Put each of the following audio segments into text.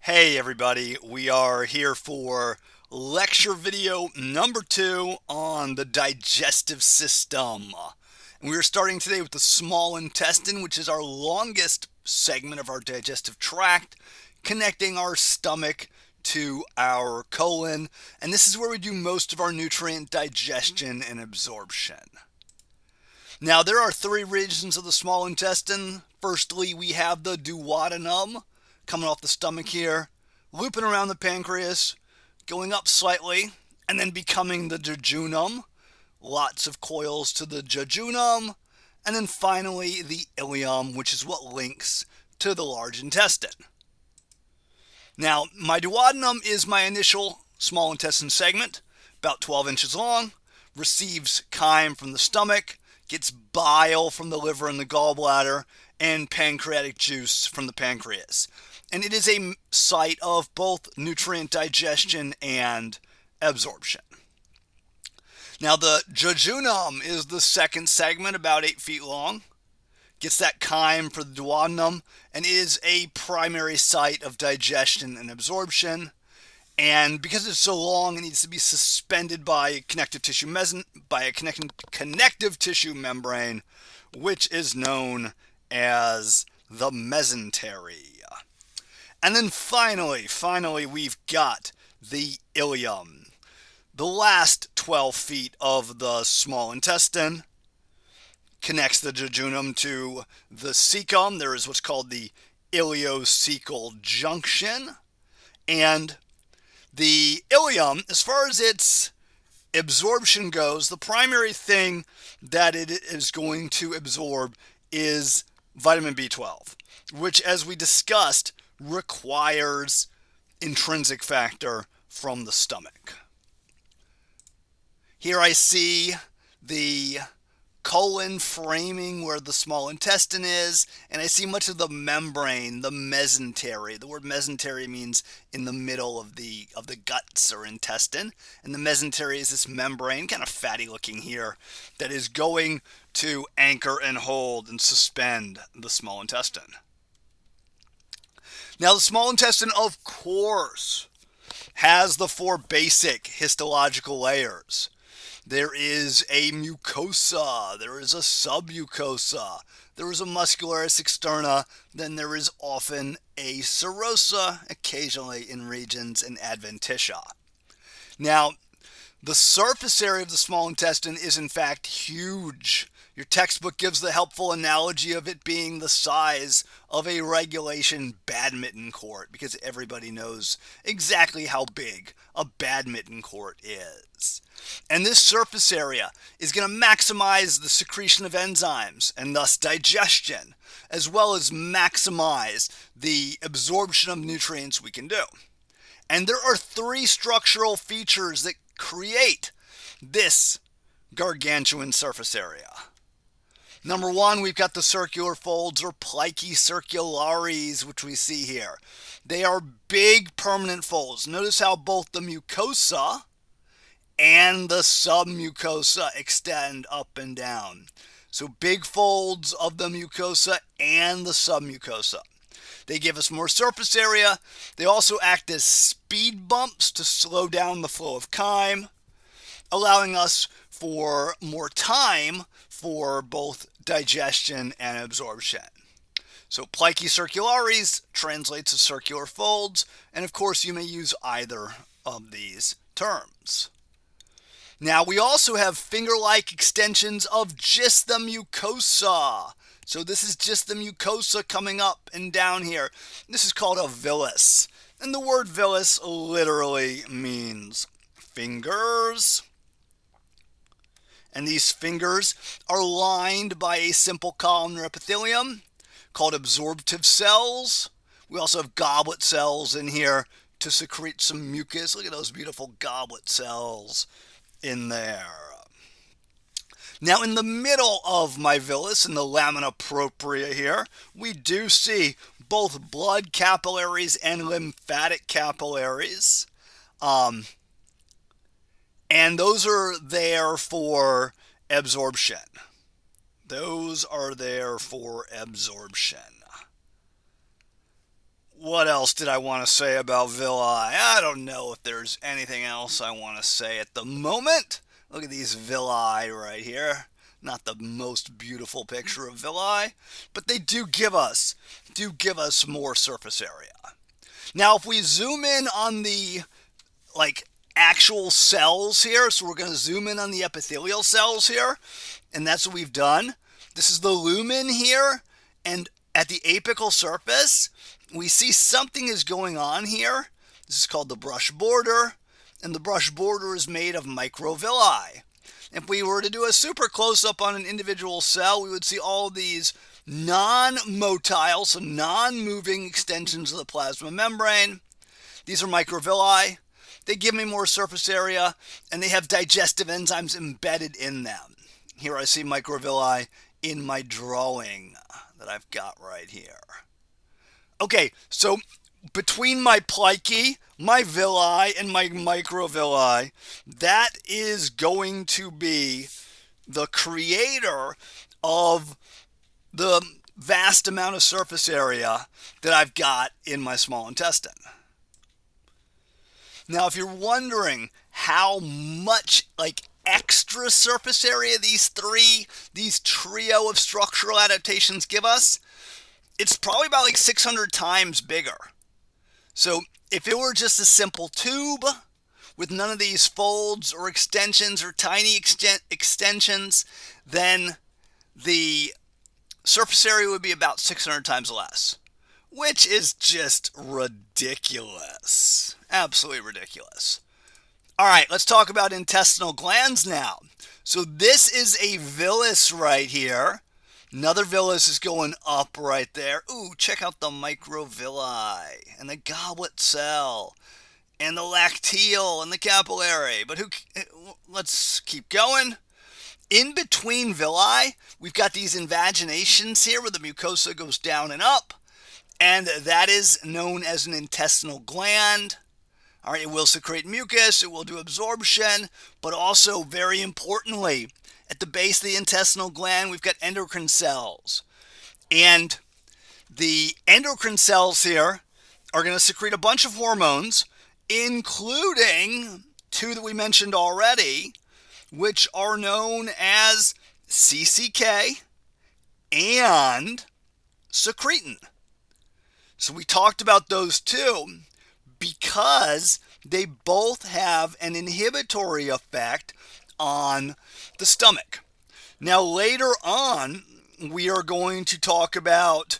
Hey everybody, we are here for lecture video number 2 on the digestive system. And we're starting today with the small intestine, which is our longest segment of our digestive tract, connecting our stomach to our colon. And this is where we do most of our nutrient digestion and absorption. Now, there are 3 regions of the small intestine. Firstly, we have the duodenum coming off the stomach here, looping around the pancreas, going up slightly, and then becoming the jejunum. Lots of coils to the jejunum. And then finally, the ileum, which is what links to the large intestine. Now, my duodenum is my initial small intestine segment, about 12 inches long, receives chyme from the stomach, gets bile from the liver and the gallbladder, and pancreatic juice from the pancreas. And it is a site of both nutrient digestion and absorption. Now, the jejunum is the second segment, about 8 feet long. Gets that chyme for the duodenum and is a primary site of digestion and absorption. And because it's so long, it needs to be suspended by a connective tissue membrane, which is known as the mesentery. And then finally, we've got the ileum, the last 12 feet of the small intestine. Connects the jejunum to the cecum. There is what's called the ileocecal junction. And the ileum, as far as its absorption goes, the primary thing that it is going to absorb is vitamin B12, which, as we discussed, requires intrinsic factor from the stomach. Here I see the colon framing where the small intestine is, and I see much of the membrane, the mesentery. The word mesentery means in the middle of the guts or intestine, and the mesentery is this membrane, kind of fatty looking here, that is going to anchor and hold and suspend the small intestine. Now, the small intestine, of course, has the 4 basic histological layers. There is a mucosa, there is a submucosa, there is a muscularis externa, then there is often a serosa, occasionally in regions and adventitia. Now, the surface area of the small intestine is in fact huge. Your textbook gives the helpful analogy of it being the size of a regulation badminton court, because everybody knows exactly how big a badminton court is. And this surface area is going to maximize the secretion of enzymes and thus digestion, as well as maximize the absorption of nutrients we can do. And there are 3 structural features that create this gargantuan surface area. Number 1, we've got the circular folds, or plicae circulares, which we see here. They are big permanent folds. Notice how both the mucosa and the submucosa extend up and down. So big folds of the mucosa and the submucosa. They give us more surface area. They also act as speed bumps to slow down the flow of chyme, allowing us for more time for both digestion and absorption. So plicae circulares translates to circular folds, and of course you may use either of these terms. Now, we also have finger-like extensions of just the mucosa. So this is just the mucosa coming up and down here. This is called a villus. And the word villus literally means fingers. And these fingers are lined by a simple columnar epithelium called absorptive cells. We also have goblet cells in here to secrete some mucus. Look at those beautiful goblet cells in there. Now, in the middle of my villus, in the lamina propria here, we do see both blood capillaries and lymphatic capillaries. And those are there for absorption. what else did I want to say about villi? I don't know if there's anything else I want to say at the moment. Look at these villi right here. Not the most beautiful picture of villi, but they do give us more surface area. Now, if we zoom in on the actual cells here, so we're going to zoom in on the epithelial cells here, and that's what we've done. This is the lumen here, and at the apical surface, we see something is going on here. This is called the brush border, and the brush border is made of microvilli. If we were to do a super close-up on an individual cell, we would see all these non-motile, so non-moving extensions of the plasma membrane. These are microvilli. They give me more surface area, and they have digestive enzymes embedded in them. Here I see microvilli in my drawing that I've got right here. Okay, so between my plicae, my villi, and my microvilli, that is going to be the creator of the vast amount of surface area that I've got in my small intestine. Now, if you're wondering how much extra surface area these trio of structural adaptations give us, it's probably about 600 times bigger. So if it were just a simple tube with none of these folds or extensions or tiny extensions, then the surface area would be about 600 times less, which is just ridiculous. Absolutely ridiculous. All right, let's talk about intestinal glands now. So this is a villus right here. Another villus is going up right there. Ooh, check out the microvilli and the goblet cell and the lacteal and the capillary. But let's keep going. In between villi, we've got these invaginations here where the mucosa goes down and up, and that is known as an intestinal gland. All right, it will secrete mucus, it will do absorption, but also, very importantly, at the base of the intestinal gland, we've got endocrine cells. And the endocrine cells here are going to secrete a bunch of hormones, including two that we mentioned already, which are known as CCK and secretin. So we talked about those two because they both have an inhibitory effect on the stomach. Now later on, we are going to talk about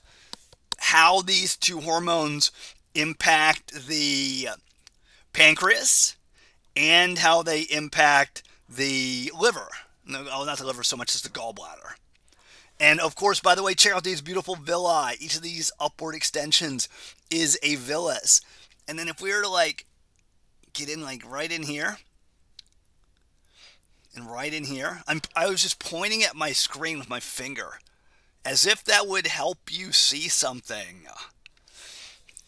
how these two hormones impact the pancreas and how they impact the liver. No, not the liver so much as the gallbladder. And of course, by the way, check out these beautiful villi. Each of these upward extensions is a villus. And then if we were to get in right in here and right in here, I was just pointing at my screen with my finger as if that would help you see something.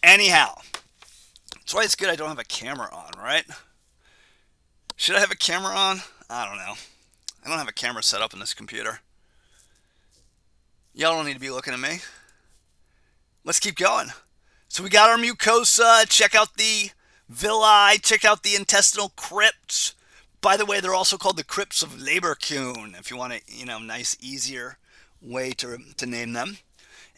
Anyhow, that's why it's good I don't have a camera on, right? Should I have a camera on? I don't know. I don't have a camera set up in this computer. Y'all don't need to be looking at me. Let's keep going. So we got our mucosa. Check out the villi. Check out the intestinal crypts. By the way, they're also called the crypts of Leberkuhn, if you want a nice, easier way to name them.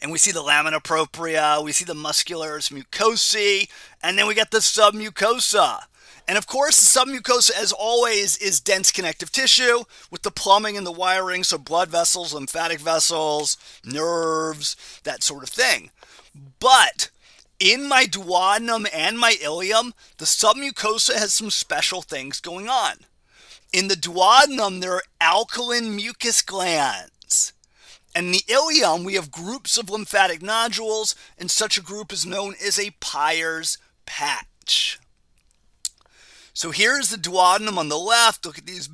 And we see the lamina propria. We see the musculars mucosae. And then we got the submucosa. And of course, the submucosa, as always, is dense connective tissue with the plumbing and the wiring, so blood vessels, lymphatic vessels, nerves, that sort of thing. But in my duodenum and my ileum, the submucosa has some special things going on. In the duodenum, there are alkaline mucus glands. And in the ileum, we have groups of lymphatic nodules, and such a group is known as a Peyer's patch. So here's the duodenum on the left. Look at these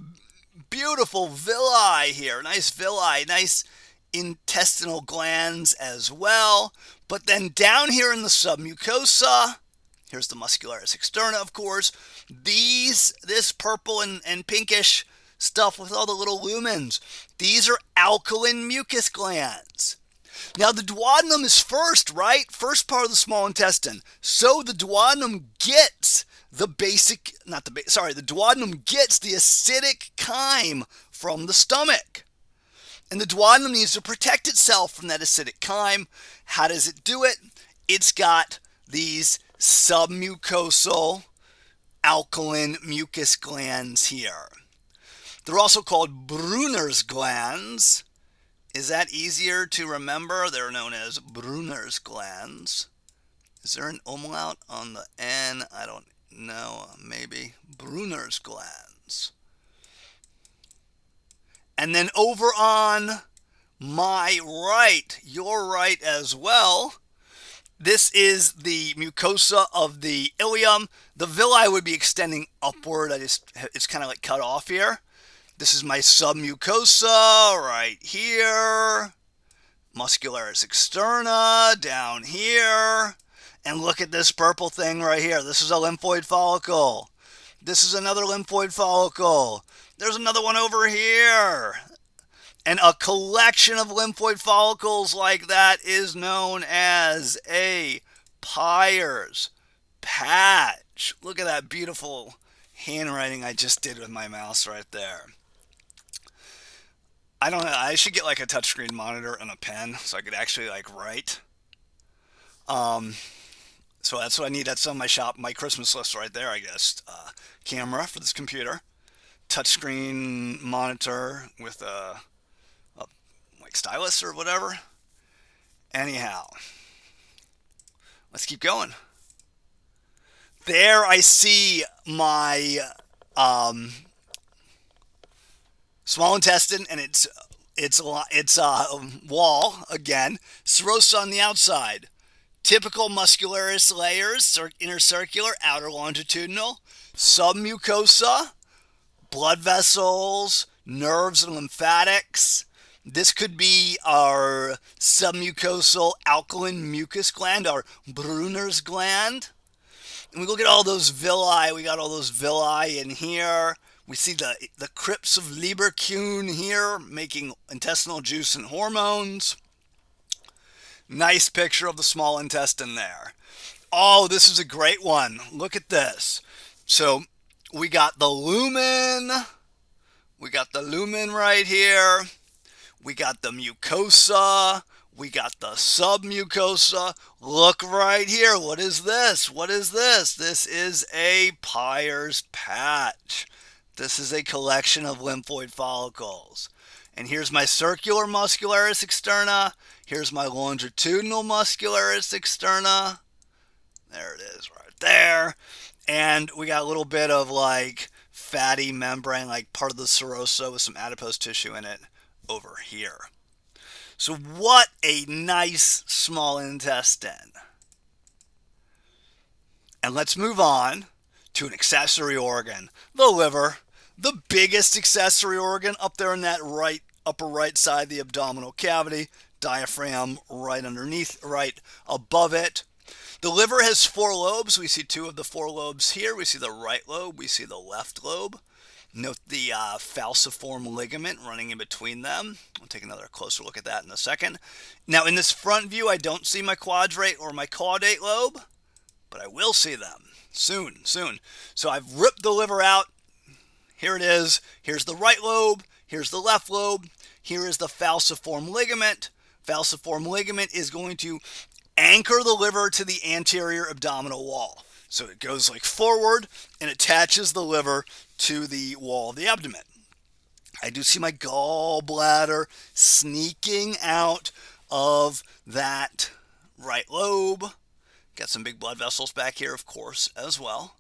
beautiful villi here. Nice villi, nice intestinal glands as well. But then down here in the submucosa, here's the muscularis externa, of course. This purple and pinkish stuff with all the little lumens, these are alkaline mucus glands. Now the duodenum is first, right? First part of the small intestine. So the duodenum gets the the duodenum gets the acidic chyme from the stomach. And the duodenum needs to protect itself from that acidic chyme. How does it do it? It's got these submucosal alkaline mucus glands here. They're also called Brunner's glands. Is that easier to remember? They're known as Brunner's glands. Is there an umlaut on the N? I don't know. Maybe. Brunner's glands. And then over on my right, your right as well, this is the mucosa of the ileum. The villi would be extending upward. It's kind of like cut off here. This is my submucosa right here. Muscularis externa down here. And look at this purple thing right here. This is a lymphoid follicle. This is another lymphoid follicle. There's another one over here. And a collection of lymphoid follicles like that is known as a Peyer's patch. Look at that beautiful handwriting I just did with my mouse right there. I don't know. I should get like a touchscreen monitor and a pen so I could actually like write. So that's what I need. That's on my Christmas list right there, I guess. Camera for this computer, touchscreen monitor with a like stylus or whatever. Anyhow, let's keep going. There I see my small intestine, and it's wall again. Serosa on the outside. Typical muscularis layers, intercircular, outer longitudinal, submucosa, blood vessels, nerves and lymphatics. This could be our submucosal alkaline mucus gland, our Brunner's gland. And we look at all those villi. We got all those villi in here. We see the crypts of Lieberkühn here, making intestinal juice and hormones. Nice picture of the small intestine there. Oh, this is a great one. Look at this. So we got the lumen. We got the lumen right here. We got the mucosa. We got the submucosa. Look right here. What is this? What is this? This is a Peyer's patch. This is a collection of lymphoid follicles. And here's my circular muscularis externa. Here's my longitudinal muscularis externa. There it is right there. And we got a little bit of like fatty membrane, like part of the serosa with some adipose tissue in it over here. So what a nice small intestine. And let's move on to an accessory organ, the liver. The biggest accessory organ up there in that upper right side of the abdominal cavity, diaphragm right underneath, right above it. The liver has 4 lobes. We see 2 of the 4 lobes here. We see the right lobe. We see the left lobe. Note the falciform ligament running in between them. We'll take another closer look at that in a second. Now in this front view, I don't see my quadrate or my caudate lobe, but I will see them soon. So I've ripped the liver out. Here it is. Here's the right lobe. Here's the left lobe. Here is the falciform ligament. Falciform ligament is going to anchor the liver to the anterior abdominal wall. So it goes like forward and attaches the liver to the wall of the abdomen. I do see my gallbladder sneaking out of that right lobe. Got some big blood vessels back here, of course, as well.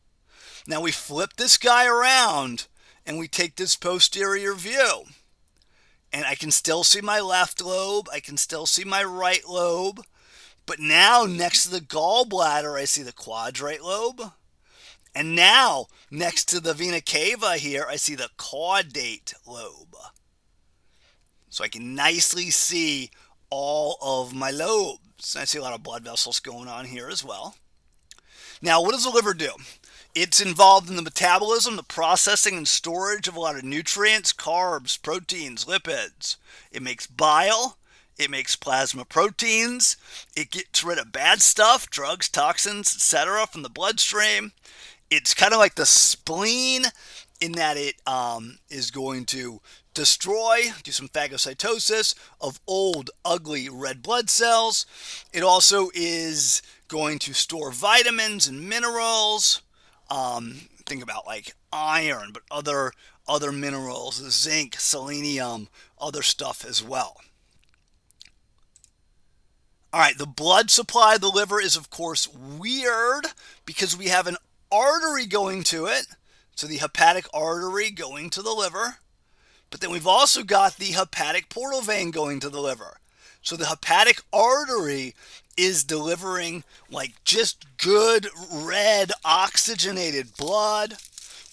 Now we flip this guy around and we take this posterior view. And I can still see my left lobe. I can still see my right lobe. But now next to the gallbladder, I see the quadrate lobe. And now next to the vena cava here, I see the caudate lobe. So I can nicely see all of my lobes. I see a lot of blood vessels going on here as well. Now, what does the liver do? It's involved in the metabolism, the processing, and storage of a lot of nutrients, carbs, proteins, lipids. It makes bile. It makes plasma proteins. It gets rid of bad stuff, drugs, toxins, etc., from the bloodstream. It's kind of like the spleen in that it is going to destroy, do some phagocytosis of old, ugly red blood cells. It also is going to store vitamins and minerals. Think about like iron, but other minerals, zinc, selenium, other stuff as well. All right, the blood supply of the liver is, of course, weird because we have an artery going to it. So the hepatic artery going to the liver. But then we've also got the hepatic portal vein going to the liver. So the hepatic artery is delivering like just good red oxygenated blood,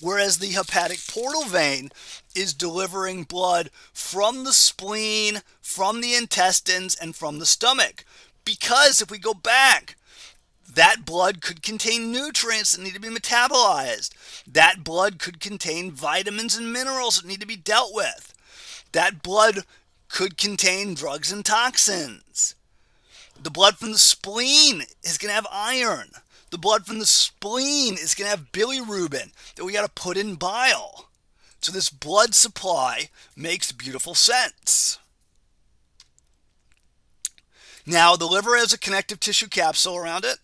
whereas the hepatic portal vein is delivering blood from the spleen, from the intestines, and from the stomach. Because if we go back, that blood could contain nutrients that need to be metabolized. That blood could contain vitamins and minerals that need to be dealt with. That blood could contain drugs and toxins. The blood from the spleen is going to have iron. The blood from the spleen is going to have bilirubin that we got to put in bile. So this blood supply makes beautiful sense. Now, the liver has a connective tissue capsule around it.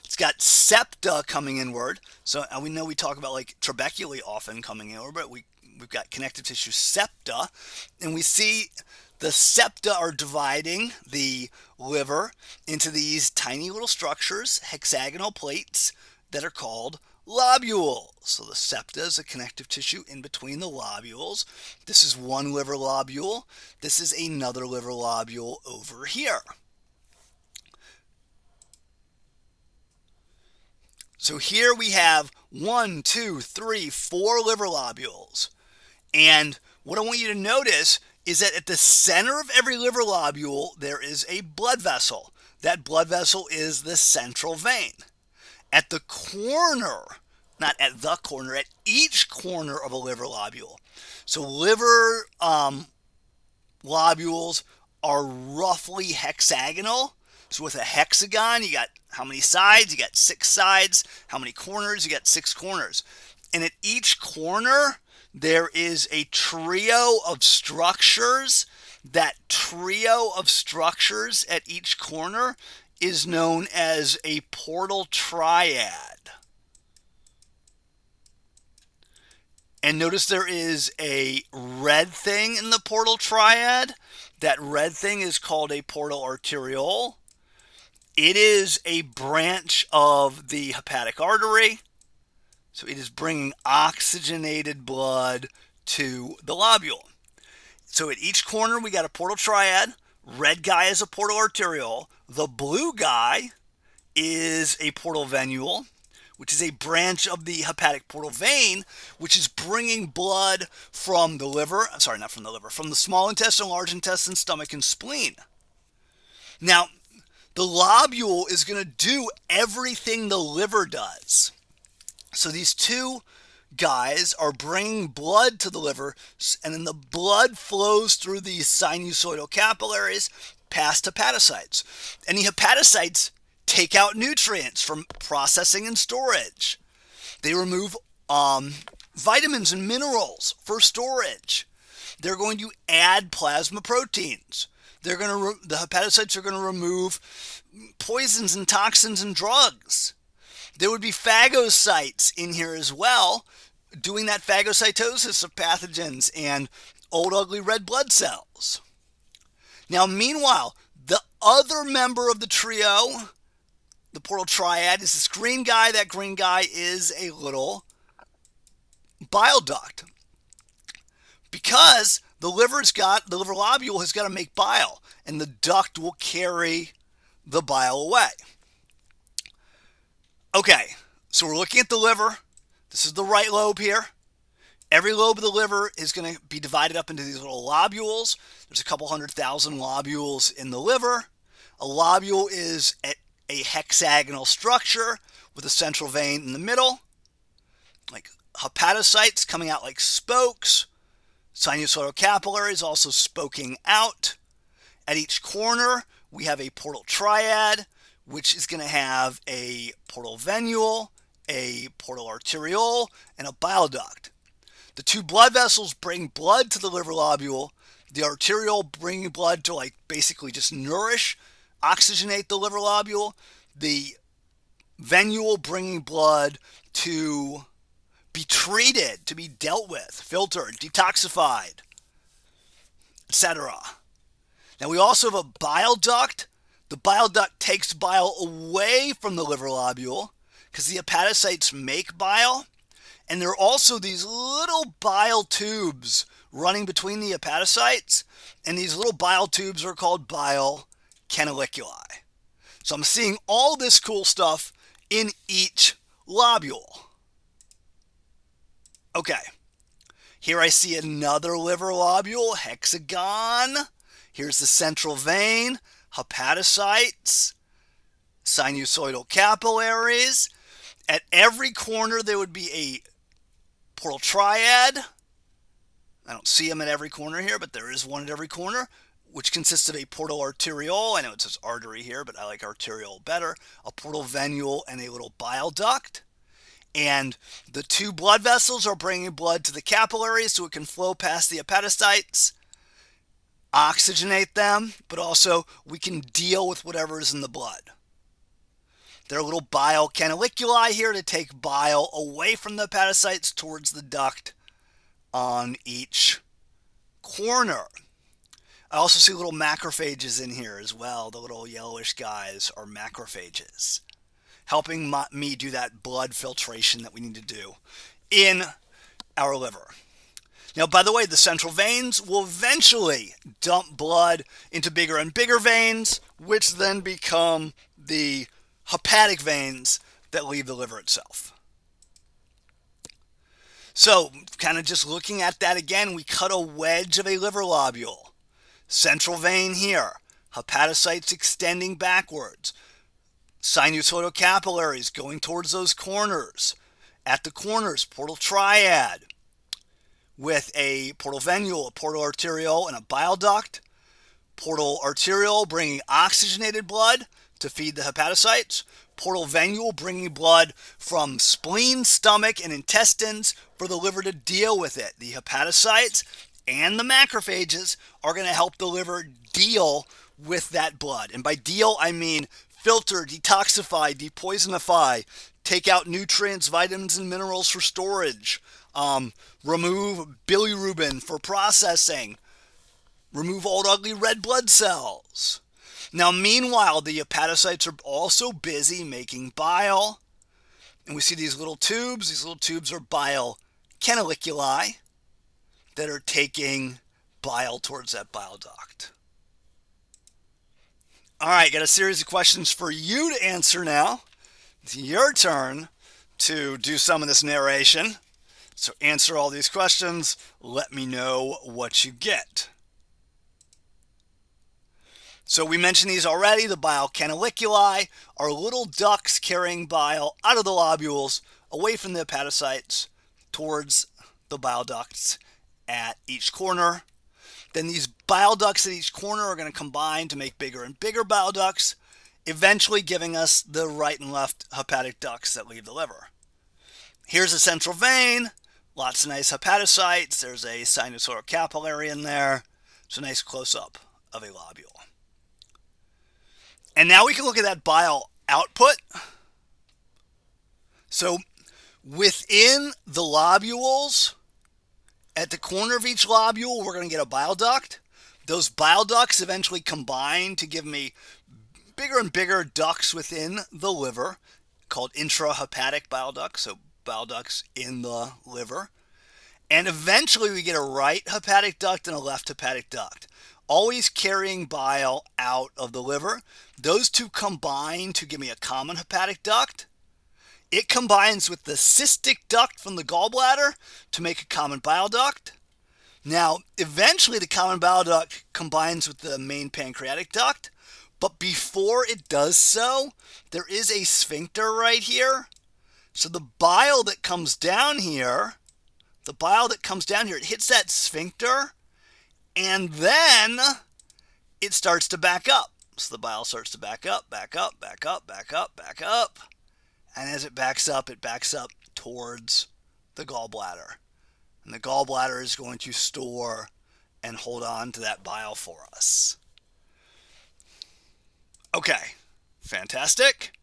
It's got septa coming inward. So we know we talk about like trabeculae often coming inward, but we've got connective tissue septa. And we see the septa are dividing the liver into these tiny little structures, hexagonal plates, that are called lobules. So the septa is a connective tissue in between the lobules. This is one liver lobule. This is another liver lobule over here. So here we have 1, 2, 3, 4 liver lobules. And what I want you to notice is that at the center of every liver lobule, there is a blood vessel. That blood vessel is the central vein. At the corner, not at the corner, at each corner of a liver lobule. So liver lobules are roughly hexagonal. So with a hexagon, you got how many sides? You got 6 sides. How many corners? You got 6 corners. And at each corner, there is a trio of structures. That trio of structures at each corner is known as a portal triad. And notice there is a red thing in the portal triad. That red thing is called a portal arteriole. It is a branch of the hepatic artery. So it is bringing oxygenated blood to the lobule. So at each corner we got a portal triad. Red guy is a portal arteriole. The blue guy is a portal venule, which is a branch of the hepatic portal vein, which is bringing blood from the liver, from the small intestine, large intestine, stomach, and spleen. Now, the lobule is going to do everything the liver does. So these two guys are bringing blood to the liver, and then the blood flows through these sinusoidal capillaries past hepatocytes. And the hepatocytes take out nutrients from processing and storage. They remove vitamins and minerals for storage. They're going to add plasma proteins. The hepatocytes are going to remove poisons and toxins and drugs. There would be phagocytes in here as well, doing that phagocytosis of pathogens and old ugly red blood cells. Now, meanwhile, the other member of the trio, the portal triad, is this green guy. That green guy is a little bile duct. Because the liver lobule has got to make bile, and the duct will carry the bile away. Okay, so we're looking at the liver. This is the right lobe here. Every lobe of the liver is going to be divided up into these little lobules. There's a couple 100,000 lobules in the liver. A lobule is a hexagonal structure with a central vein in the middle, like hepatocytes coming out like spokes. Sinusoidal capillaries also spoking out. At each corner, we have a portal triad, which is going to have a portal venule, a portal arteriole, and a bile duct. The two blood vessels bring blood to the liver lobule. The arteriole bringing blood to basically just nourish, oxygenate the liver lobule. The venule bringing blood to be treated, to be dealt with, filtered, detoxified, etc. Now we also have a bile duct. The bile duct takes bile away from the liver lobule because the hepatocytes make bile. And there are also these little bile tubes running between the hepatocytes. And these little bile tubes are called bile canaliculi. So I'm seeing all this cool stuff in each lobule. Okay, here I see another liver lobule, hexagon. Here's the central vein, hepatocytes, sinusoidal capillaries. At every corner there would be a portal triad. I don't see them at every corner here, but there is one at every corner, which consists of a portal arteriole. I know it says artery here, but I like arteriole better. A portal venule and a little bile duct. And the two blood vessels are bringing blood to the capillaries so it can flow past the hepatocytes, oxygenate them, but also we can deal with whatever is in the blood. There are little bile canaliculi here to take bile away from the hepatocytes towards the duct on each corner. I also see little macrophages in here as well. The little yellowish guys are macrophages, helping me do that blood filtration that we need to do in our liver. Now, by the way, the central veins will eventually dump blood into bigger and bigger veins, which then become the hepatic veins that leave the liver itself. So, kind of just looking at that again, we cut a wedge of a liver lobule. Central vein here, hepatocytes extending backwards, sinusoidal capillaries going towards those corners. At the corners, portal triad with a portal venule, a portal arteriole, and a bile duct. Portal arteriole bringing oxygenated blood to feed the hepatocytes. Portal venule bringing blood from spleen, stomach, and intestines for the liver to deal with it. The hepatocytes and the macrophages are going to help the liver deal with that blood. And by deal, I mean filter, detoxify, depoisonify, take out nutrients, vitamins, and minerals for storage, remove bilirubin for processing, remove old ugly red blood cells. Now, meanwhile, the hepatocytes are also busy making bile. And we see these little tubes. These little tubes are bile canaliculi that are taking bile towards that bile duct. All right, got a series of questions for you to answer now. It's your turn to do some of this narration. So answer all these questions. Let me know what you get. So we mentioned these already. The bile canaliculi are little ducts carrying bile out of the lobules away from the hepatocytes towards the bile ducts at each corner. Then these bile ducts at each corner are going to combine to make bigger and bigger bile ducts, eventually giving us the right and left hepatic ducts that leave the liver. Here's a central vein, lots of nice hepatocytes. There's a sinusoidal capillary in there. It's a nice close-up of a lobule. And now we can look at that bile output. So within the lobules, at the corner of each lobule, we're going to get a bile duct. Those bile ducts eventually combine to give me bigger and bigger ducts within the liver called intrahepatic bile ducts, so bile ducts in the liver. And eventually we get a right hepatic duct and a left hepatic duct, always carrying bile out of the liver. Those two combine to give me a common hepatic duct. It combines with the cystic duct from the gallbladder to make a common bile duct. Now, eventually the common bile duct combines with the main pancreatic duct, but before it does so, there is a sphincter right here. So the bile that comes down here, it hits that sphincter, and then it starts to back up. So the bile starts to back up, back up, back up, back up, back up. And as it backs up towards the gallbladder. And the gallbladder is going to store and hold on to that bile for us. Okay, fantastic.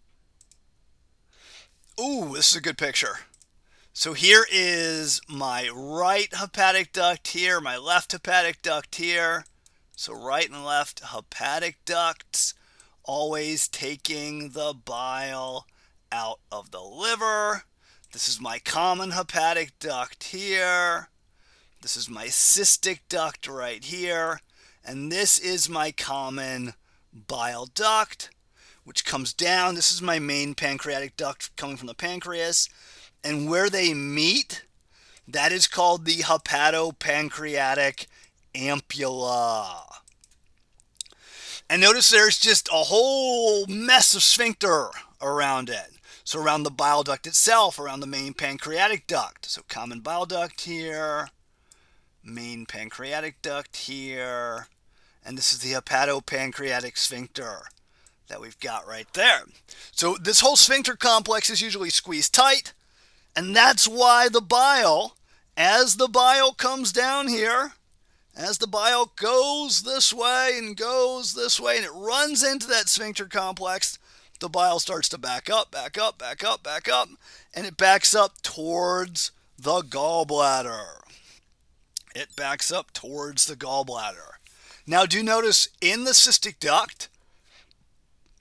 Ooh, this is a good picture. So here is my right hepatic duct here, my left hepatic duct here. So right and left hepatic ducts, always taking the bile out of the liver. This is my common hepatic duct here. This is my cystic duct right here. And this is my common bile duct, which comes down. This is my main pancreatic duct coming from the pancreas. And where they meet, that is called the hepatopancreatic ampulla. And notice there's just a whole mess of sphincter around it. So around the bile duct itself, around the main pancreatic duct. So common bile duct here, main pancreatic duct here, and this is the hepatopancreatic sphincter that we've got right there. So this whole sphincter complex is usually squeezed tight, and that's why the bile, as the bile comes down here, as the bile goes this way and goes this way, and it runs into that sphincter complex, the bile starts to back up, back up, back up, back up, and it backs up towards the gallbladder. It backs up towards the gallbladder. Now do notice in the cystic duct,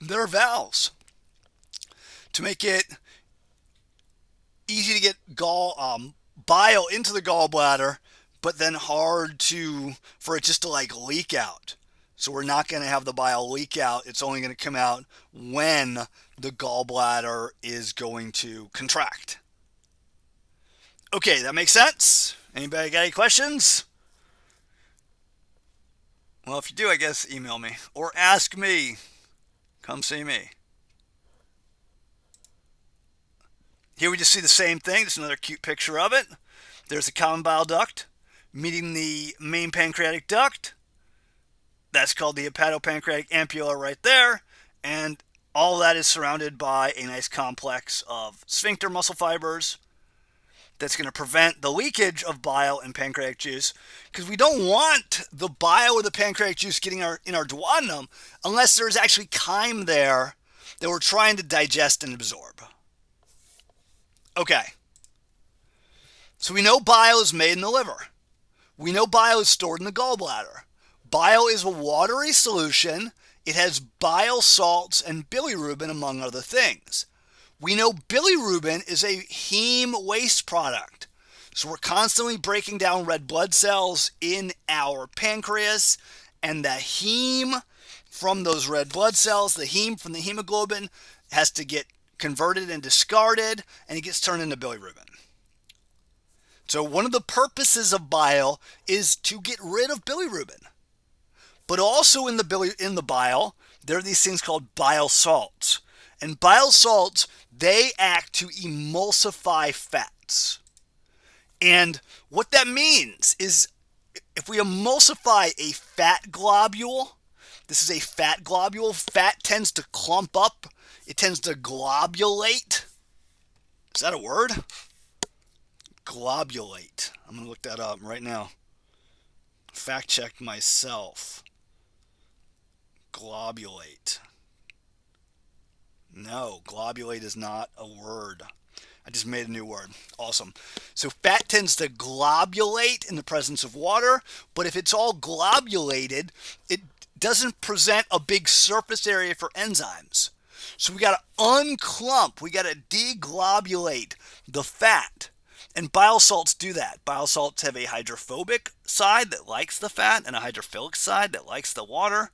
there are valves to make it easy to get bile into the gallbladder, but then hard for it just to like leak out. So we're not going to have the bile leak out. It's only going to come out when the gallbladder is going to contract. Okay, that makes sense? Anybody got any questions? Well, if you do, I guess email me or ask me. Come see me. Here we just see the same thing. There's another cute picture of it. There's a common bile duct meeting the main pancreatic duct. That's called the hepatopancreatic ampulla right there. And all that is surrounded by a nice complex of sphincter muscle fibers that's going to prevent the leakage of bile and pancreatic juice, because we don't want the bile or the pancreatic juice getting in our duodenum unless there's actually chyme there that we're trying to digest and absorb. Okay. So we know bile is made in the liver. We know bile is stored in the gallbladder. Bile is a watery solution. It has bile salts and bilirubin, among other things. We know bilirubin is a heme waste product. So we're constantly breaking down red blood cells in our pancreas, and the heme from those red blood cells, the heme from the hemoglobin, has to get converted and discarded, and it gets turned into bilirubin. So one of the purposes of bile is to get rid of bilirubin. But also in the bile, there are these things called bile salts. And bile salts, they act to emulsify fats. And what that means is if we emulsify a fat globule, this is a fat globule, fat tends to clump up, it tends to globulate. Is that a word? Globulate. I'm going to look that up right now. Fact check myself. Globulate. No, globulate is not a word. I just made a new word. Awesome. So fat tends to globulate in the presence of water, but if it's all globulated, it doesn't present a big surface area for enzymes. So we got to unclump, we got to deglobulate the fat. And bile salts do that. Bile salts have a hydrophobic side that likes the fat and a hydrophilic side that likes the water.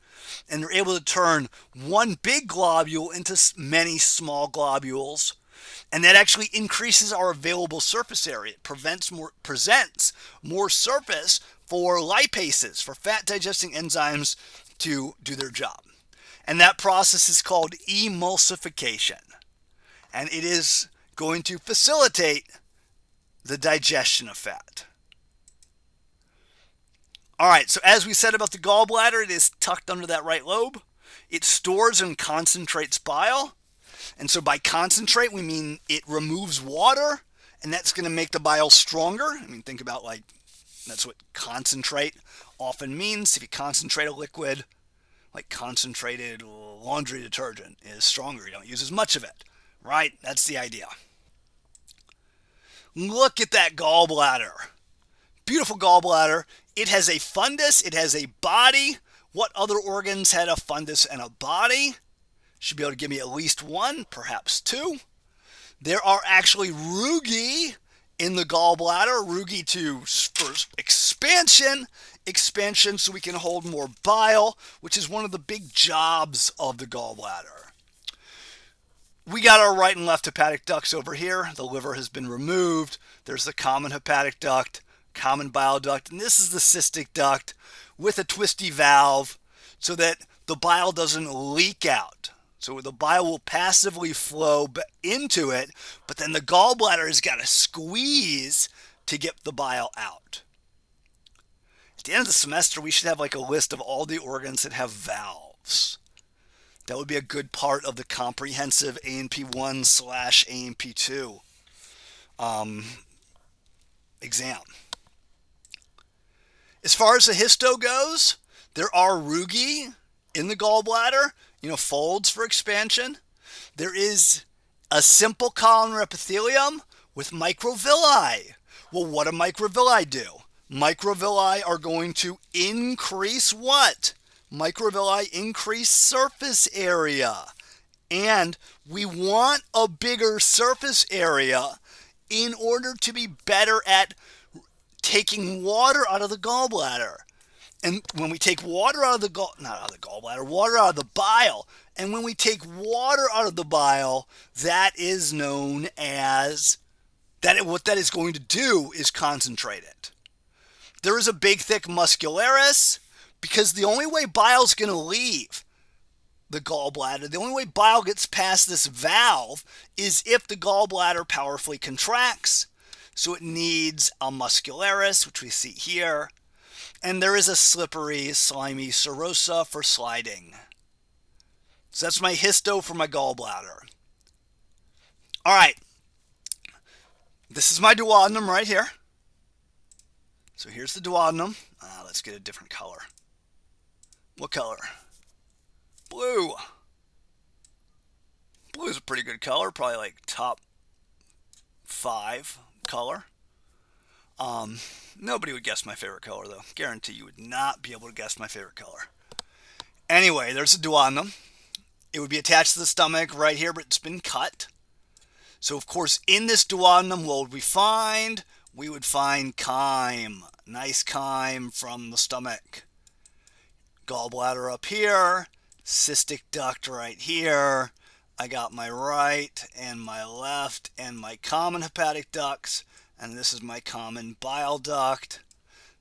And they're able to turn one big globule into many small globules. And that actually increases our available surface area. It presents more surface for lipases, for fat digesting enzymes to do their job. And that process is called emulsification. And it is going to facilitate the digestion of fat. All right, so as we said about the gallbladder, it is tucked under that right lobe. It stores and concentrates bile. And so by concentrate, we mean it removes water, and that's going to make the bile stronger. I mean, think about like, that's what concentrate often means. If you concentrate a liquid, like concentrated laundry detergent is stronger. You don't use as much of it, right? That's the idea. Look at that gallbladder. Beautiful gallbladder. It has a fundus. It has a body. What other organs had a fundus and a body? Should be able to give me at least one, perhaps two. There are actually rugae in the gallbladder. Rugae for expansion so we can hold more bile, which is one of the big jobs of the gallbladder. We got our right and left hepatic ducts over here. The liver has been removed. There's the common hepatic duct, common bile duct, and this is the cystic duct with a twisty valve so that the bile doesn't leak out. So the bile will passively flow into it, but then the gallbladder has got to squeeze to get the bile out. At the end of the semester, we should have like a list of all the organs that have valves. That would be a good part of the comprehensive AP1/AP2 exam. As far as the histo goes, there are rugae in the gallbladder, folds for expansion. There is a simple columnar epithelium with microvilli. Well, what do microvilli do? Microvilli are going to increase what? Microvilli increase surface area. And we want a bigger surface area in order to be better at taking water out of the gallbladder. And when we take water out of the water out of the bile, and when we take water out of the bile, that is known as, what that is going to do is concentrate it. There is a big, thick muscularis, because the only way bile is going to leave the gallbladder, the only way bile gets past this valve is if the gallbladder powerfully contracts. So it needs a muscularis, which we see here. And there is a slippery, slimy serosa for sliding. So that's my histo for my gallbladder. All right. This is my duodenum right here. So here's the duodenum. Let's get a different color. What color? Blue. Blue is a pretty good color. Probably like top 5 color. Nobody would guess my favorite color, though. Guarantee you would not be able to guess my favorite color. Anyway, there's a duodenum. It would be attached to the stomach right here, but it's been cut. So, of course, in this duodenum, what would we find? We would find chyme. Nice chyme from the stomach. Gallbladder up here. Cystic duct right here. I got my right and my left and my common hepatic ducts. And this is my common bile duct.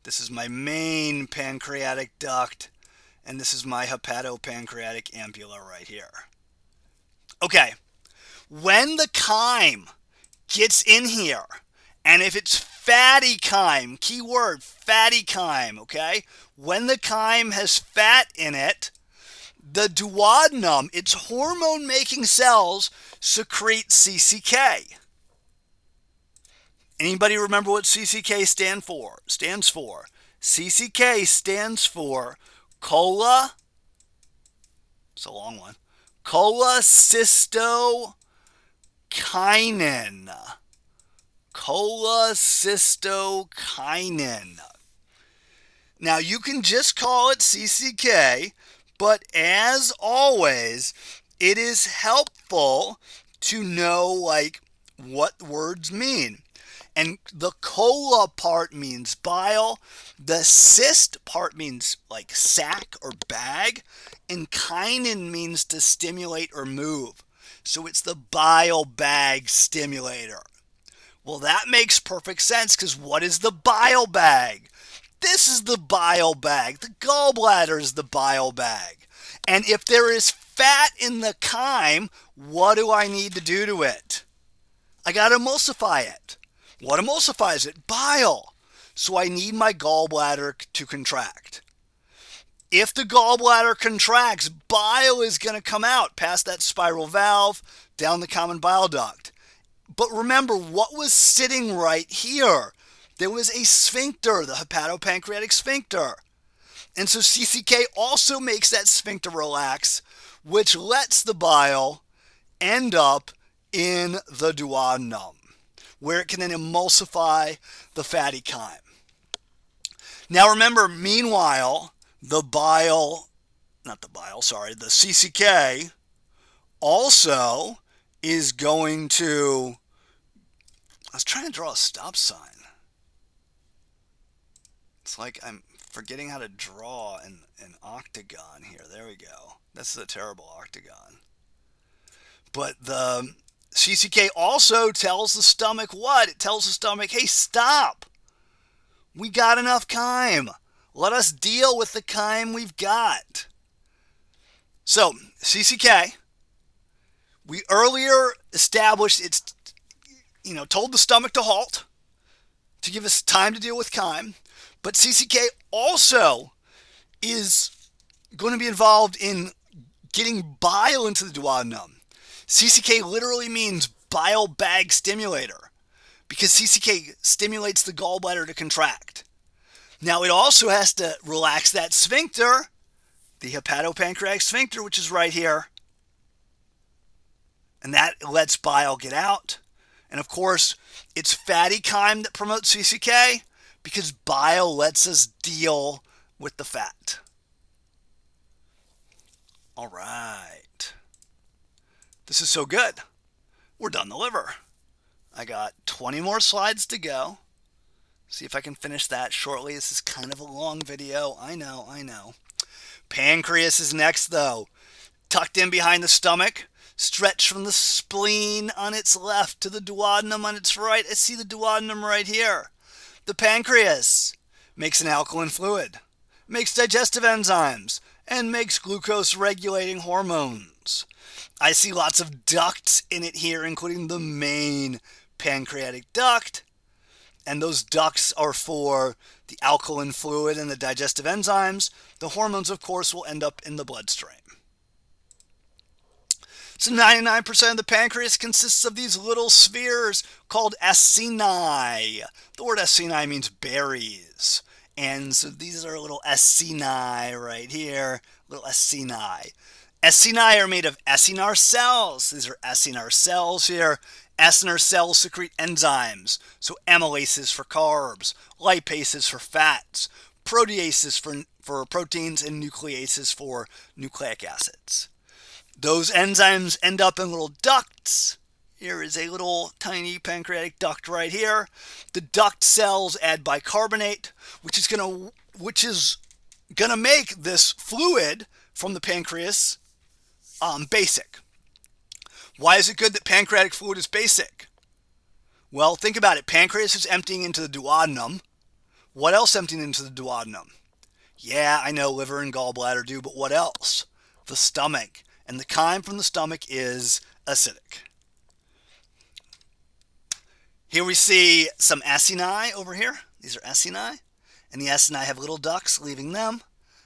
This is my main pancreatic duct. And this is my hepatopancreatic ampulla right here. Okay, when the chyme gets in here, and if it's fatty chyme, key word, fatty chyme, okay? When the chyme has fat in it, the duodenum, its hormone-making cells, secrete CCK. Anybody remember what CCK stands for? CCK stands for it's a long one, cholecystokinin. Cholecystokinin. Now, you can just call it CCK, but as always, it is helpful to know, what words mean. And the cola part means bile. The cyst part means like sac or bag. And kinin means to stimulate or move. So it's the bile bag stimulator. Well, that makes perfect sense, because what is the bile bag? This is the bile bag. The gallbladder is the bile bag. And if there is fat in the chyme, what do I need to do to it? I got to emulsify it. What emulsifies it? Bile. So I need my gallbladder to contract. If the gallbladder contracts, bile is going to come out past that spiral valve down the common bile duct. But remember, what was sitting right here? There was a sphincter, the hepatopancreatic sphincter. And so CCK also makes that sphincter relax, which lets the bile end up in the duodenum, where it can then emulsify the fatty chyme. Now remember, meanwhile, the CCK also is going to, I was trying to draw a stop sign. It's like I'm forgetting how to draw an octagon here. There we go. This is a terrible octagon. But the CCK also tells the stomach what? It tells the stomach, hey, stop. We got enough chyme. Let us deal with the chyme we've got. So, CCK, we earlier established it's, told the stomach to halt to give us time to deal with chyme. But CCK also is going to be involved in getting bile into the duodenum. CCK literally means bile bag stimulator because CCK stimulates the gallbladder to contract. Now it also has to relax that sphincter, the hepatopancreatic sphincter, which is right here. And that lets bile get out. And of course, it's fatty chyme that promotes CCK because bile lets us deal with the fat. All right. This is so good. We're done the liver. I got 20 more slides to go. See if I can finish that shortly. This is kind of a long video. I know. Pancreas is next, though. Tucked in behind the stomach. Stretch from the spleen on its left to the duodenum on its right. I see the duodenum right here. The pancreas makes an alkaline fluid, makes digestive enzymes, and makes glucose-regulating hormones. I see lots of ducts in it here, including the main pancreatic duct. And those ducts are for the alkaline fluid and the digestive enzymes. The hormones, of course, will end up in the bloodstream. So 99% of the pancreas consists of these little spheres called acini. The word acini means berries. And so these are little acini right here, little acini. Acini are made of acinar cells. These are acinar cells here. Acinar cells secrete enzymes, so amylases for carbs, lipases for fats, proteases for proteins, and nucleases for nucleic acids. Those enzymes end up in little ducts. Here is a little tiny pancreatic duct right here. The duct cells add bicarbonate, which is gonna make this fluid from the pancreas basic. Why is it good that pancreatic fluid is basic? Well, think about it. Pancreas is emptying into the duodenum. What else emptying into the duodenum? Yeah, I know liver and gallbladder do, but what else? The stomach. And the chyme from the stomach is acidic. Here we see some acini over here. These are acini. And the acini have little ducts leaving them.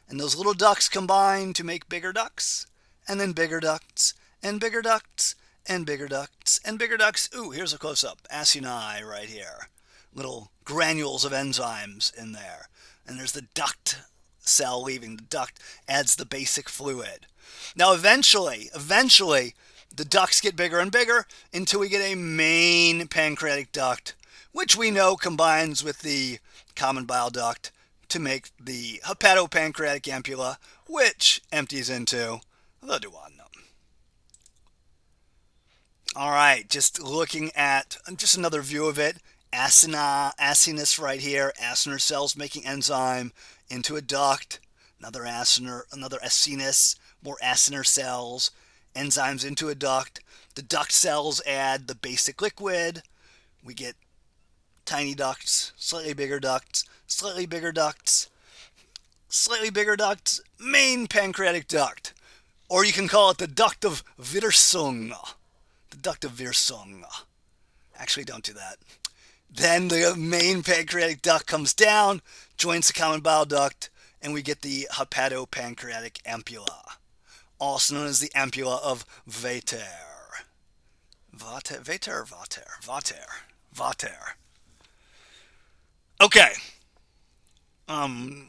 And those little ducts combine to make bigger ducts. And then bigger ducts. And bigger ducts. And bigger ducts. And bigger ducts. Ooh, here's a close-up. Acini right here. Little granules of enzymes in there. And there's the duct cell leaving. The duct adds the basic fluid. Now eventually, the ducts get bigger and bigger until we get a main pancreatic duct, which we know combines with the common bile duct to make the hepatopancreatic ampulla, which empties into the duodenum. All right, just looking at just another view of it. Acinus right here, acinar cells making enzyme into a duct, another acinus, more acinar cells, enzymes into a duct. The duct cells add the basic liquid. We get tiny ducts, slightly bigger ducts, slightly bigger ducts, slightly bigger ducts, main pancreatic duct. Or you can call it the duct of Wirsung. The duct of Wirsung. Actually, don't do that. Then the main pancreatic duct comes down, joins the common bile duct, and we get the hepatopancreatic ampulla, also known as the ampulla of Vater. Vater. Okay. Gonna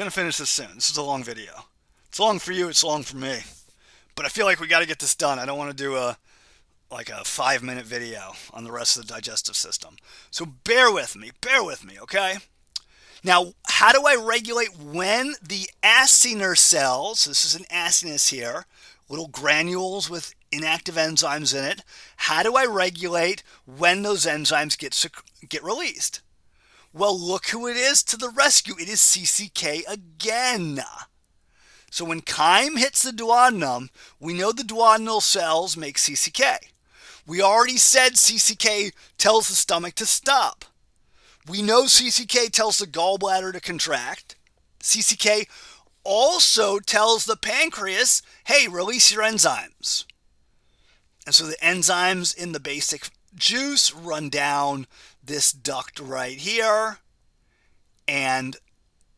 finish this soon. This is a long video. It's long for you, it's long for me. But I feel like we gotta get this done. I don't want to do a 5-minute video on the rest of the digestive system. So bear with me, okay? Now, how do I regulate when the acinar cells, this is an acinus here, little granules with inactive enzymes in it, how do I regulate when those enzymes get released? Well, look who it is to the rescue. It is CCK again. So when chyme hits the duodenum, we know the duodenal cells make CCK. We already said CCK tells the stomach to stop. We know CCK tells the gallbladder to contract. CCK also tells the pancreas, hey, release your enzymes. And so the enzymes in the basic juice run down this duct right here. And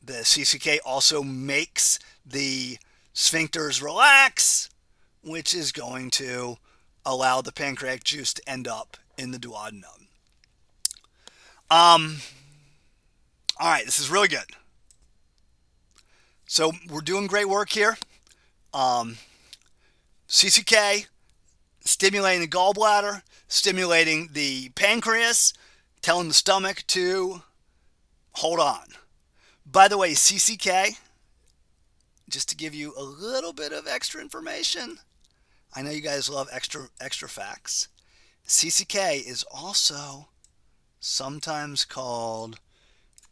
the CCK also makes the sphincters relax, which is going to allow the pancreatic juice to end up in the duodenum. All right, this is really good. So we're doing great work here. CCK stimulating the gallbladder, stimulating the pancreas, telling the stomach to hold on. By the way, CCK, just to give you a little bit of extra information, I know you guys love extra facts. CCK is also sometimes called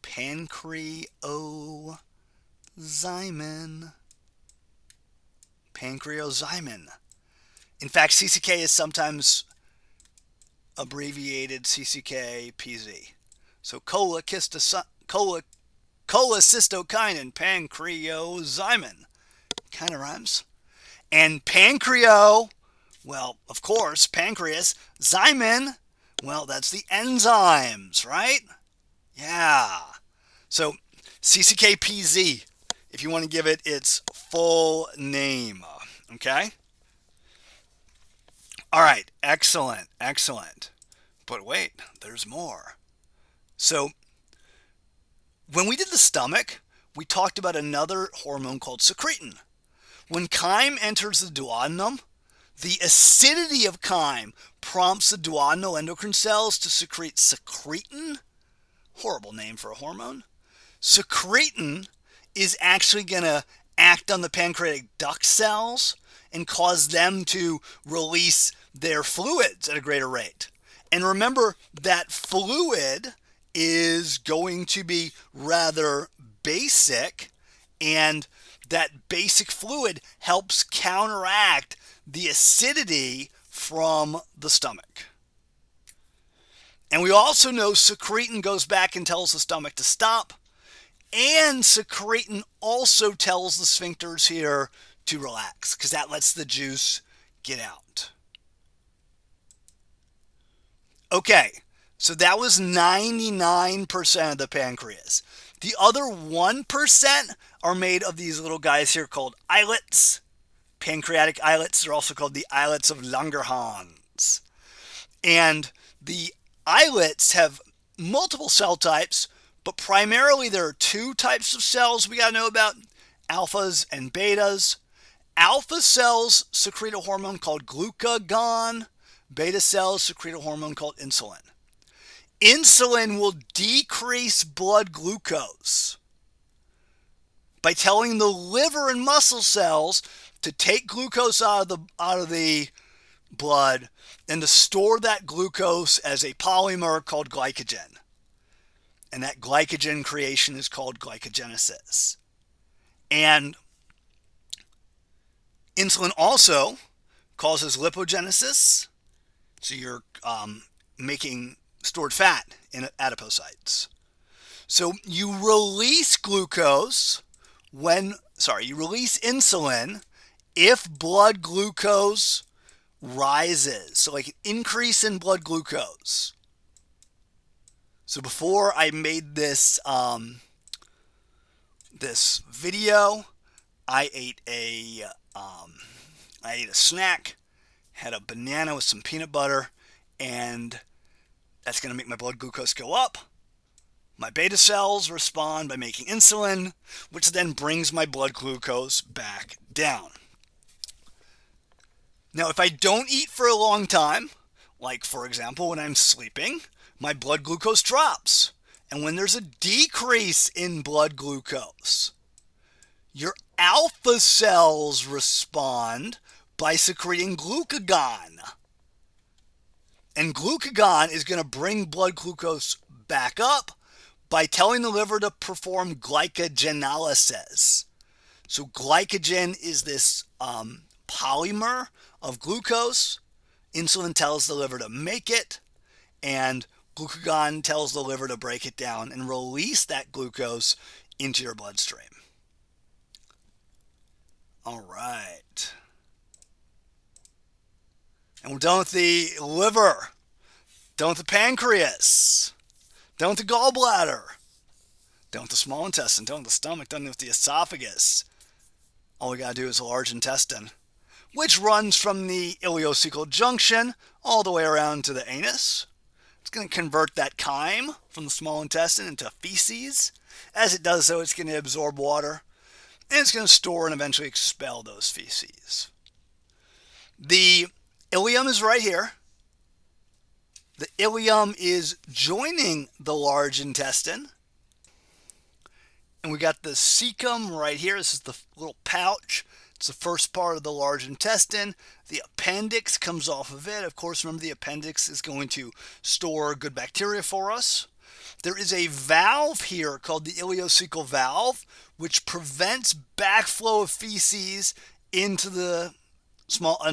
pancreozymin. Pancreozymin. In fact, CCK is sometimes abbreviated CCK-PZ. So cholecystokinin pancreozymin. Kind of rhymes. And pancreo, well, of course, pancreas. Zymin, well, that's the enzymes, right? Yeah. So CCK-PZ, if you want to give it its full name. Okay? All right. Excellent. But wait, there's more. So when we did the stomach, we talked about another hormone called secretin. When chyme enters the duodenum, the acidity of chyme prompts the duodenal endocrine cells to secrete secretin. Horrible name for a hormone. Secretin is actually going to act on the pancreatic duct cells and cause them to release their fluids at a greater rate. And remember that fluid is going to be rather basic, and that basic fluid helps counteract the acidity from the stomach. And we also know secretin goes back and tells the stomach to stop, and secretin also tells the sphincters here to relax, because that lets the juice get out. Okay, so that was 99% of the pancreas. The other 1% are made of these little guys here called islets. Pancreatic islets are also called the islets of Langerhans. And the islets have multiple cell types, but primarily there are two types of cells we got to know about, alphas and betas. Alpha cells secrete a hormone called glucagon. Beta cells secrete a hormone called insulin. Insulin will decrease blood glucose by telling the liver and muscle cells to take glucose out of the blood and to store that glucose as a polymer called glycogen. And that glycogen creation is called glycogenesis. And insulin also causes lipogenesis, so you're making stored fat in adipocytes. So you release insulin if blood glucose rises. So like an increase in blood glucose. So before I made this video, I ate a snack, had a banana with some peanut butter, and that's going to make my blood glucose go up. My beta cells respond by making insulin, which then brings my blood glucose back down. Now, if I don't eat for a long time, like for example when I'm sleeping, my blood glucose drops. And when there's a decrease in blood glucose, your alpha cells respond by secreting glucagon. And glucagon is going to bring blood glucose back up by telling the liver to perform glycogenolysis. So glycogen is this polymer of glucose. Insulin tells the liver to make it, and glucagon tells the liver to break it down and release that glucose into your bloodstream. All right. And we're done with the liver, done with the pancreas, done with the gallbladder, done with the small intestine, done with the stomach, done with the esophagus. All we got to do is the large intestine, which runs from the ileocecal junction all the way around to the anus. It's going to convert that chyme from the small intestine into feces. As it does so, it's going to absorb water, and it's going to store and eventually expel those feces. The ileum is right here. The ileum is joining the large intestine. And we got the cecum right here. This is the little pouch. It's the first part of the large intestine. The appendix comes off of it. Of course, remember the appendix is going to store good bacteria for us. There is a valve here called the ileocecal valve, which prevents backflow of feces into the small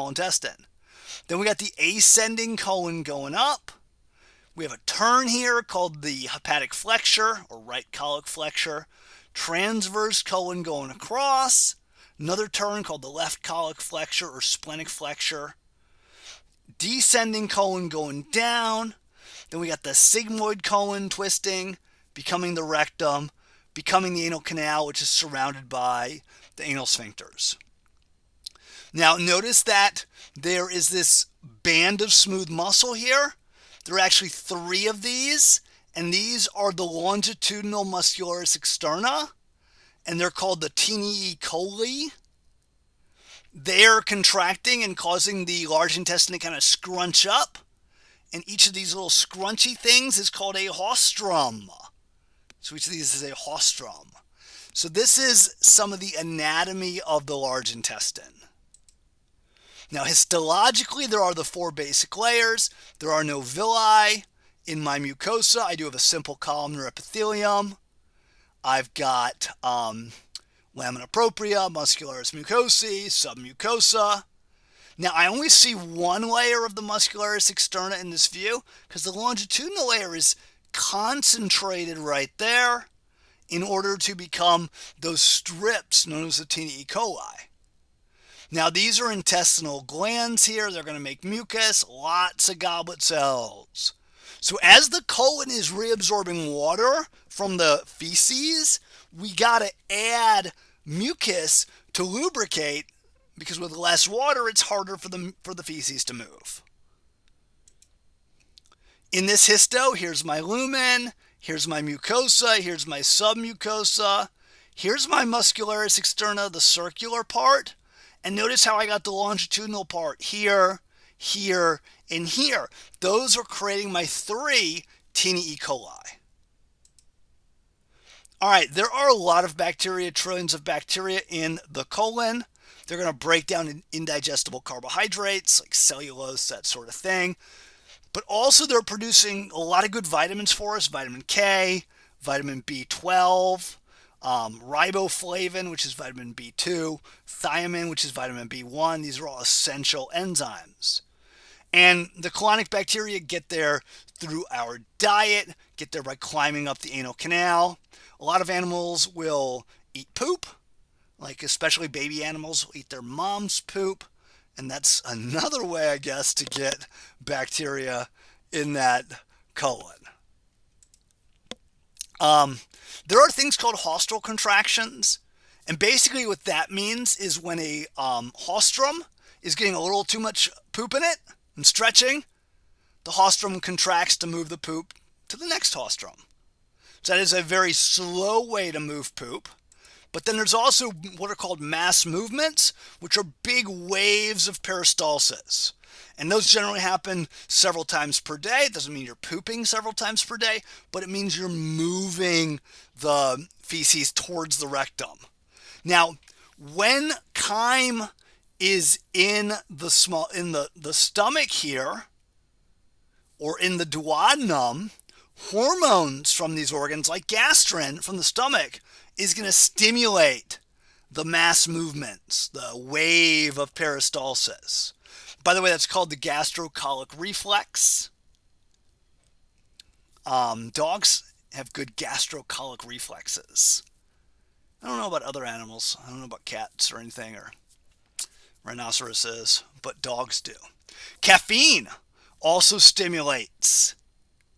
intestine. Then we got the ascending colon going up. We have a turn here called the hepatic flexure or right colic flexure. Transverse colon going across. Another turn called the left colic flexure or splenic flexure. Descending colon going down. Then we got the sigmoid colon twisting, becoming the rectum, becoming the anal canal, which is surrounded by the anal sphincters. Now notice that there is this band of smooth muscle here. There are actually 3 of these, and these are the longitudinal muscularis externa, and they're called the tenei coli. They're contracting and causing the large intestine to kind of scrunch up, and each of these little scrunchy things is called a haustrum. So each of these is a haustrum. So this is some of the anatomy of the large intestine. Now, histologically, there are the 4 basic layers. There are no villi. In my mucosa, I do have a simple columnar epithelium. I've got lamina propria, muscularis mucosae, submucosa. Now, I only see 1 layer of the muscularis externa in this view because the longitudinal layer is concentrated right there in order to become those strips known as the tenei coli. Now, these are intestinal glands here. They're going to make mucus, lots of goblet cells. So as the colon is reabsorbing water from the feces, we got to add mucus to lubricate because with less water, it's harder for the feces to move. In this histo, here's my lumen, here's my mucosa, here's my submucosa, here's my muscularis externa, the circular part. And notice how I got the longitudinal part here, here, and here. Those are creating my 3 tenei coli. All right, there are a lot of bacteria, trillions of bacteria in the colon. They're going to break down indigestible carbohydrates like cellulose, that sort of thing. But also they're producing a lot of good vitamins for us, vitamin K, vitamin B12, riboflavin, which is vitamin B2, thiamine, which is vitamin B1. These are all essential enzymes. And the colonic bacteria get there through our diet, get there by climbing up the anal canal. A lot of animals will eat poop, like especially baby animals will eat their mom's poop. And that's another way, I guess, to get bacteria in that colon. Um, there are things called haustral contractions, and basically what that means is when a haustrum is getting a little too much poop in it and stretching, the haustrum contracts to move the poop to the next haustrum. So that is a very slow way to move poop. But then there's also what are called mass movements, which are big waves of peristalsis. And those generally happen several times per day. It doesn't mean you're pooping several times per day, but it means you're moving the feces towards the rectum. Now, when chyme is in the stomach here, or in the duodenum, hormones from these organs, like gastrin from the stomach, is going to stimulate the mass movements, the wave of peristalsis. By the way, that's called the gastrocolic reflex. Dogs have good gastrocolic reflexes. I don't know about other animals. I don't know about cats or anything, or rhinoceroses, but dogs do. Caffeine also stimulates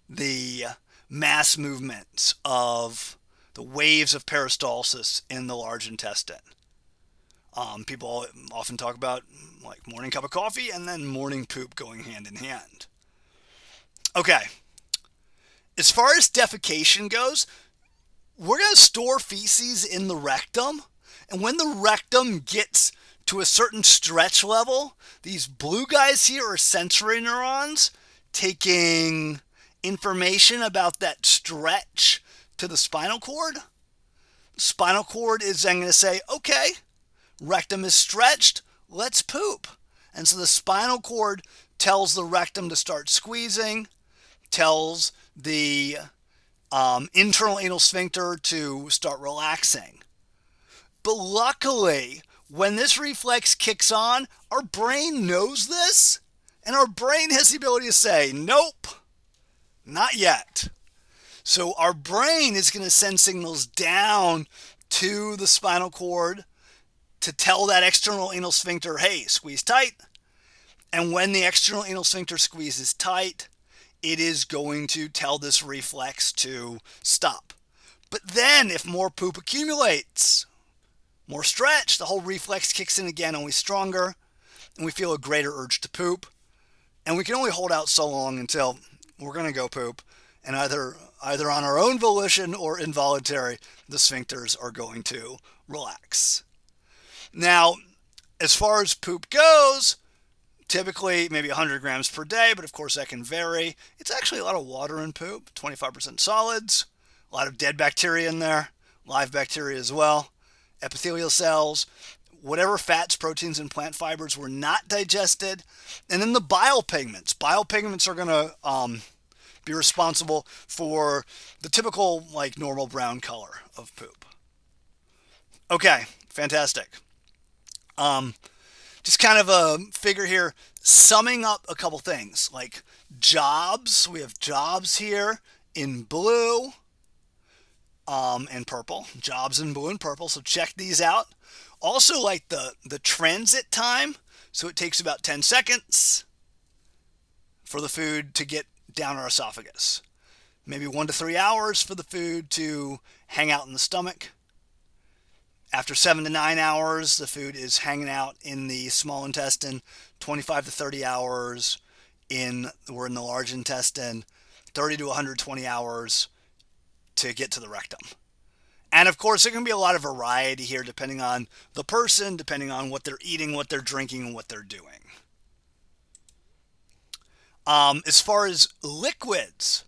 the mass movements of the waves of peristalsis in the large intestine. People often talk about like morning cup of coffee and then morning poop going hand in hand. Okay, as far as defecation goes, we're going to store feces in the rectum, and when the rectum gets to a certain stretch level, these blue guys here are sensory neurons taking information about that stretch to the spinal cord. The spinal cord is then going to say, okay, rectum is stretched, let's poop. And so the spinal cord tells the rectum to start squeezing, tells the internal anal sphincter to start relaxing. But luckily, when this reflex kicks on, our brain knows this, and our brain has the ability to say, nope, not yet. So our brain is going to send signals down to the spinal cord to tell that external anal sphincter, hey, squeeze tight. And when the external anal sphincter squeezes tight, it is going to tell this reflex to stop. But then if more poop accumulates, more stretch, the whole reflex kicks in again, only stronger, and we feel a greater urge to poop. And we can only hold out so long until we're going to go poop, and either on our own volition or involuntary, the sphincters are going to relax. Now, as far as poop goes, typically maybe 100 grams per day, but of course that can vary. It's actually a lot of water in poop, 25% solids, a lot of dead bacteria in there, live bacteria as well, epithelial cells, whatever fats, proteins, and plant fibers were not digested, and then the bile pigments. Bile pigments are going to be responsible for the typical like normal brown color of poop. Okay, fantastic. Just kind of a figure here, summing up a couple things like jobs. We have jobs here in blue and purple. Jobs in blue and purple. So check these out. Also, like the transit time. So it takes about 10 seconds for the food to get down our esophagus. Maybe 1 to 3 hours for the food to hang out in the stomach. After 7 to 9 hours, the food is hanging out in the small intestine. 25 to 30 hours we're in the large intestine. 30 to 120 hours to get to the rectum. And of course, there can be a lot of variety here depending on the person, depending on what they're eating, what they're drinking, and what they're doing. As far as liquids,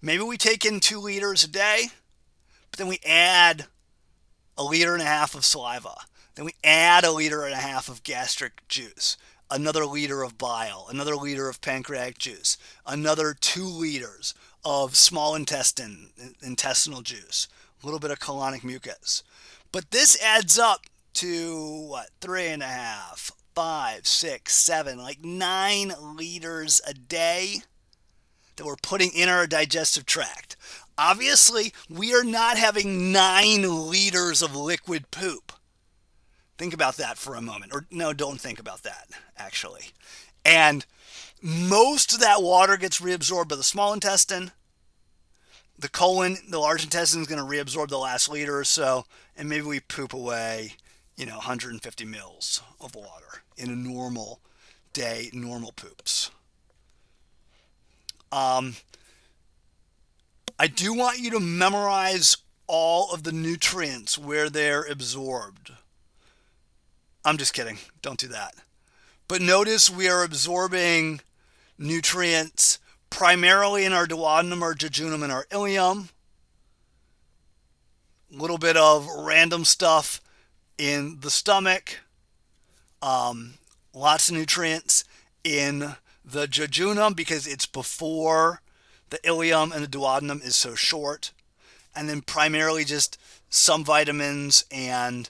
maybe we take in 2 liters a day, but then we add 1.5 liters of saliva. Then we add 1.5 liters of gastric juice, another liter of bile, another liter of pancreatic juice, another 2 liters of small intestinal juice, a little bit of colonic mucus. But this adds up to 3.5, 5, 6, 7, like 9 liters a day that we're putting in our digestive tract. Obviously, we are not having 9 liters of liquid poop. Think about that for a moment. Or no, don't think about that, actually. And most of that water gets reabsorbed by the small intestine. The colon, the large intestine, is going to reabsorb the last liter or so, and maybe we poop away, 150 mils of water in a normal day, normal poops. I do want you to memorize all of the nutrients where they're absorbed. I'm just kidding. Don't do that. But notice we are absorbing nutrients primarily in our duodenum, our jejunum, and our ileum. A little bit of random stuff in the stomach. Lots of nutrients in the jejunum because it's before the ileum, and the duodenum is so short. And then primarily just some vitamins and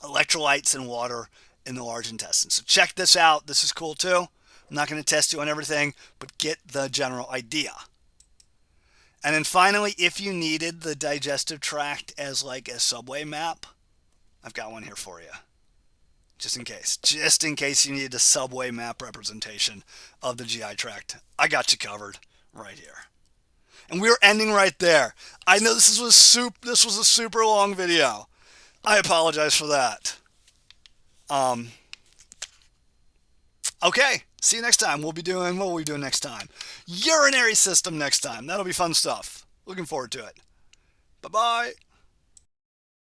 electrolytes and water in the large intestine. So check this out. This is cool too. I'm not going to test you on everything, but get the general idea. And then finally, if you needed the digestive tract as like a subway map, I've got one here for you. Just in case you needed a subway map representation of the GI tract, I got you covered right here. And we're ending right there. I know this was a super long video. I apologize for that. Okay, see you next time. What will we be doing next time? Urinary system next time. That'll be fun stuff. Looking forward to it. Bye-bye.